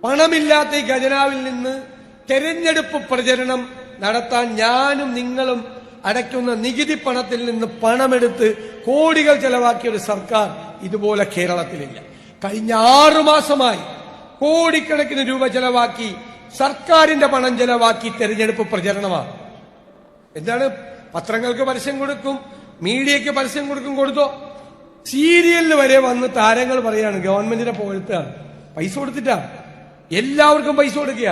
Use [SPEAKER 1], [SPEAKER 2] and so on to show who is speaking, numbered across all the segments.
[SPEAKER 1] പണമില്ലാത്ത ഈ ഖജനാവിൽ നിന്ന് തെരഞ്ഞെടുപ്പ് പ്രചരണം നടത്താൻ ഞാനും നിങ്ങളും അടയ്ക്കുന്ന നികുതി പണത്തിൽ നിന്ന് പണമെടുത്ത് കോടികൾ ചെലവാക്കിയ ഒരു സർക്കാർ ഇതുപോലെ കേരളത്തിലില്ല. കഴിഞ്ഞ 6 മാസമായി കോടിക്കണക്കിന് രൂപ ചെലവാക്കി സർക്കാരിന്റെ പണം ചെലവാക്കി തെരഞ്ഞെടുപ്പ് പ്രചരണമാണ്. എന്താണ്? പത്രങ്ങൾക്ക് പരസ്യം കൊടുക്കും, മീഡിയയ്ക്ക് പരസ്യം കൊടുത്തോ? സീരിയലിൽ വരെ വന്ന് താരങ്ങൾ പറയാണ് ഗവൺമെന്റിനെ പോലത്താണ്, പൈസ കൊടുത്തിട്ടാണ്, എല്ലാവർക്കും പൈസ കൊടുക്കുക.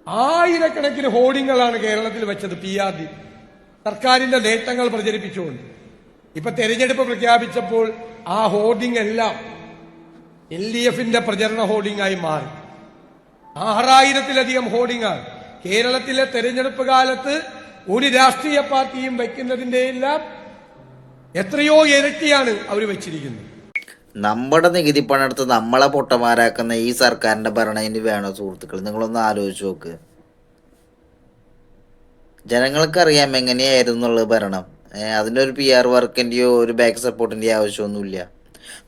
[SPEAKER 1] ആയിരക്കണക്കിന് ഹോർഡിങ്ങുകളാണ് കേരളത്തിൽ വെച്ചത്. PRD സർക്കാരിന്റെ നേട്ടങ്ങൾ പ്രചരിപ്പിച്ചുകൊണ്ട്. ഇപ്പൊ തെരഞ്ഞെടുപ്പ് പ്രഖ്യാപിച്ചപ്പോൾ ആ ഹോർഡിംഗ് എല്ലാം LDFന്റെ പ്രചരണ ഹോർഡിംഗായി മാറി. 6000-ലധികം ഹോർഡിംഗാണ് കേരളത്തിലെ തെരഞ്ഞെടുപ്പ് കാലത്ത് ഒരു രാഷ്ട്രീയ പാർട്ടിയും വയ്ക്കുന്നതിന്റെ എല്ലാം എത്രയോ ഇരട്ടിയാണ് അവർ വെച്ചിരിക്കുന്നത്.
[SPEAKER 2] നമ്മുടെ നികുതി പണമെടുത്ത് നമ്മളെ പൊട്ടന്മാരാക്കുന്ന ഈ സർക്കാരിന്റെ ഭരണം ഇനി വേണോ സുഹൃത്തുക്കൾ? നിങ്ങളൊന്ന് ആലോചിച്ച് നോക്ക്. ജനങ്ങൾക്കറിയാം എങ്ങനെയായിരുന്നു എന്നുള്ളത് ഭരണം. അതിൻ്റെ ഒരു PR വർക്കിൻ്റെയോ ഒരു ബാക്ക് സപ്പോർട്ടിൻ്റെയോ ആവശ്യമൊന്നുമില്ല.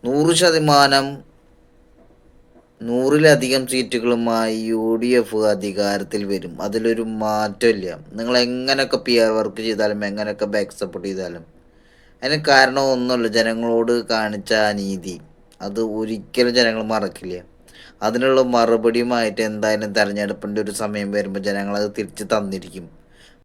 [SPEAKER 2] 100% 100-ലധികം സീറ്റുകളുമായി UDF അധികാരത്തിൽ വരും. അതിലൊരു മാറ്റമില്ല. നിങ്ങൾ എങ്ങനെയൊക്കെ PR വർക്ക് ചെയ്താലും എങ്ങനെയൊക്കെ ബാക്ക് സപ്പോർട്ട് ചെയ്താലും അതിന് കാരണം ഒന്നുമില്ല, ജനങ്ങളോട് കാണിച്ച അനീതി. അത് ഒരിക്കലും ജനങ്ങൾ മറക്കില്ല. അതിനുള്ള മറുപടിയുമായിട്ട് എന്തായാലും തെരഞ്ഞെടുപ്പിൻ്റെ ഒരു സമയം വരുമ്പോൾ ജനങ്ങളത് തിരിച്ച് തന്നിരിക്കും.